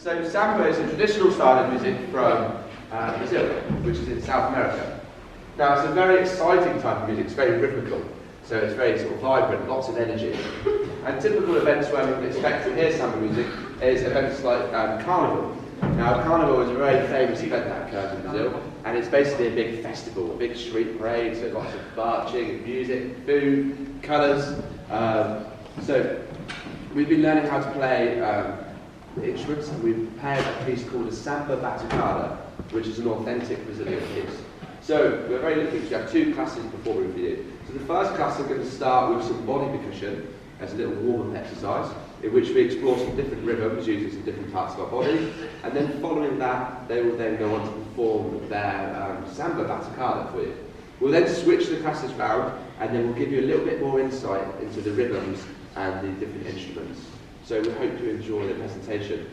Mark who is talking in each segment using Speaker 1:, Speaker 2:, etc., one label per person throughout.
Speaker 1: So samba is a traditional style of music from Brazil, which is in South America. Now it's a very exciting type of music, it's very rhythmical, so it's very sort of vibrant, lots of energy. And typical events where we can expect to hear samba music is events like Carnival. Now Carnival is a very famous event that occurs in Brazil, and it's basically a big festival, a big street parade, so lots of marching and music, food, colours. So we've been learning how to play the instruments, and we've prepared a piece called a samba batucada, which is an authentic Brazilian piece. So we're very lucky to have two classes performing for you. So the first class, we're going to start with some body percussion as a little warm-up exercise, in which we explore some different rhythms using some different parts of our body. And then following that, they will then go on to perform their samba batucada for you. We'll then switch the classes round, and then we'll give you a little bit more insight into the rhythms and the different instruments. So we hope you enjoy the presentation.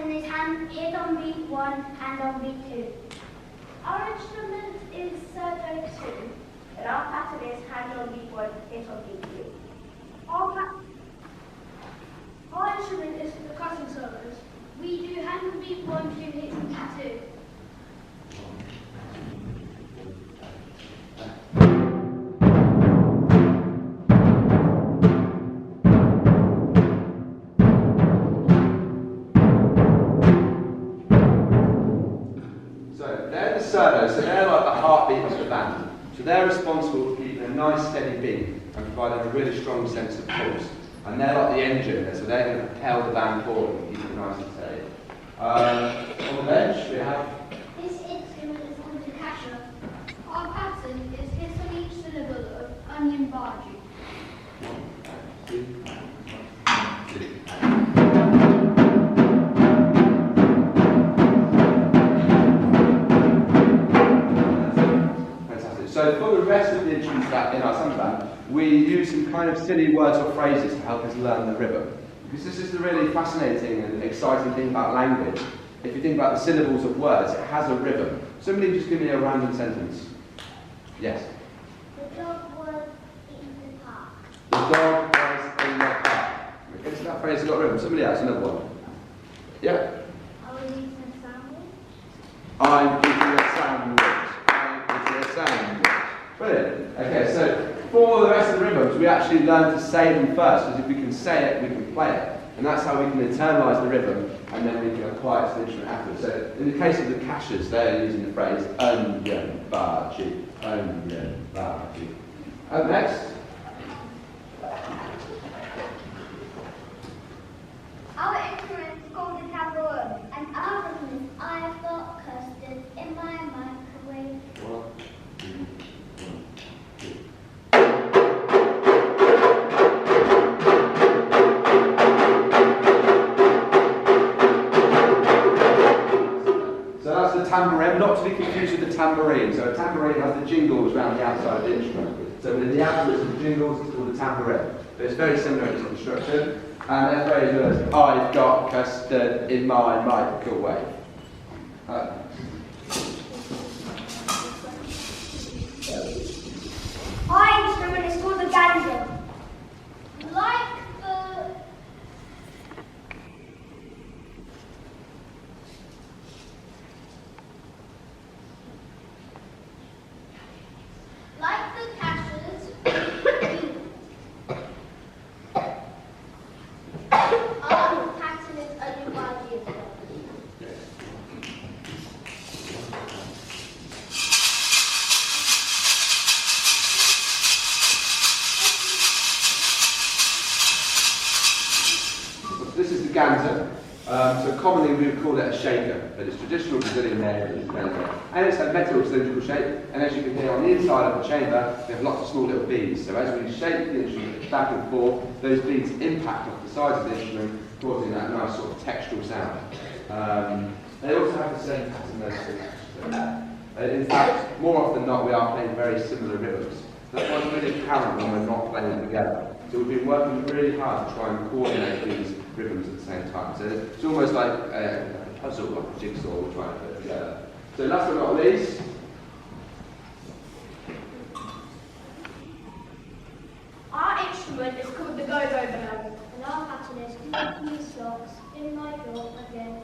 Speaker 2: pattern is hit on beat 1 and on beat 2.
Speaker 3: Our instrument is surdo 2, and our pattern is hand on beat 1, hit on beat 2. Our instrument is percussion solos. We do hand on beat 1, 2, hit on beat 2.
Speaker 1: So they're like the heartbeat of the band. So they're responsible for keeping a nice steady beat and providing a really strong sense of pulse. And they're like the engine, so they're going to propel the band forward and keep it nice and steady. On the bench we have...
Speaker 2: This instrument is called a casher.
Speaker 3: Our pattern is hit on each syllable of onion bargee.
Speaker 1: So for the rest of the instruments in our samba band, we use some kind of silly words or phrases to help us learn the rhythm. Because this is the really fascinating and exciting thing about language. If you think about the syllables of words, it has a rhythm. Somebody just give me a random sentence. Yes?
Speaker 2: The dog was in the park.
Speaker 1: The dog was in the park. Okay, so that phrase has got a rhythm. Somebody else, another one. Yeah?
Speaker 2: I was eating a sandwich.
Speaker 1: I'm eating a sandwich. I'm eating a sandwich. Brilliant. Okay, so for the rest of the rhythms, we actually learn to say them first, because if we can say it, we can play it. And that's how we can internalise the rhythm, and then we can apply it to the instrument afterwards. So in the case of the cashers, they're using the phrase onion bargee, onion bargee. Up next.
Speaker 2: Our instrument is called a tambourine, and our rhythm is I've got custard in my microwave.
Speaker 1: 1, 2, 1, 2. So that's the tambourine, not to be confused with the tambourine. So a tambourine has the jingles around the outside of the instrument. So within the outside of the jingles, it's called a tambourine. But it's very similar in its construction. And their phrase was, I've got custard in my microwave.
Speaker 2: Our instrument is called a ganja.
Speaker 3: Like the cashers, our pattern is onion bargee as well.
Speaker 1: This is the ganza. So commonly we would call it a shaker, but it's traditional Brazilian name is ganza. And it's a metal cylindrical shape, and as you can hear on the inside of the chamber, we have lots of small little beads. So as we shake the instrument back and forth, those beads impact off the sides of the instrument, causing that nice sort of textural sound. They also have the same pattern as in fact, more often than not, we are playing very similar rhythms. That's why it's really apparent when we're not playing them together. So we've been working really hard to try and coordinate these rhythms at the same time. So it's almost like a puzzle, like a jigsaw we're trying to put together. So last but not least,
Speaker 3: Our instrument is called the go-go bell.
Speaker 2: And our pattern is Mickey socks in my drawer again.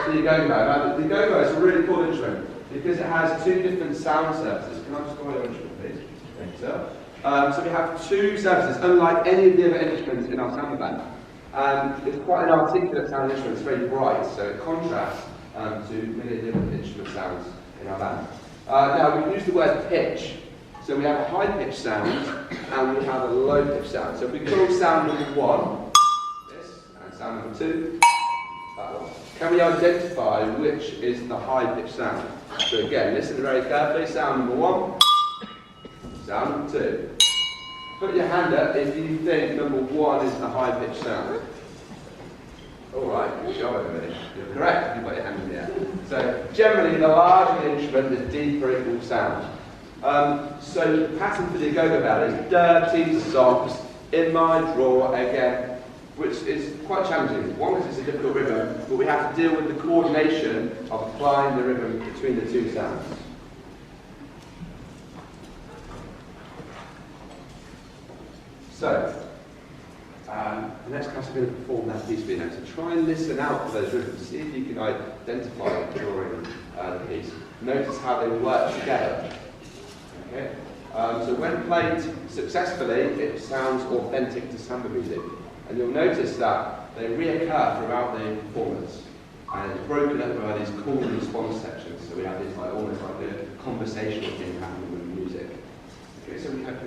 Speaker 1: that's the agogo. Now, the agogo is a really cool instrument because it has two different sound surfaces. Can I just go on your instrument, please? Thank you, sir. So we have two surfaces, unlike any of the other instruments in our samba band. And it's quite an articulate sound instrument. It's very bright, so it contrasts to many of the other instrument sounds in our band. Now, we use the word pitch. So we have a high-pitched sound and we have a low-pitched sound. So if we call sound number 1, this, and sound number 2, that one. Can we identify which is the high-pitched sound? So again, listen very carefully. Sound number 1, sound number 2. Put your hand up if you think number 1 is the high-pitched sound. All right. Good job, everybody. You're correct. You've got your hand in the air. So generally, the larger the instrument, the deeper it will sound. So the pattern for the agogo bell is dirty socks in my drawer again, which is quite challenging. One, because it's a difficult rhythm, but we have to deal with the coordination of applying the rhythm between the two sounds. So, the next class are going to perform that piece for you now. So try and listen out for those rhythms. See if you can identify it during the piece. Notice how they work together. Okay? So when played successfully, it sounds authentic to samba music. And you'll notice that they reoccur throughout the performance. And it's broken up by these call and response sections. So we have this almost like a conversational thing happening with music. Okay, so we have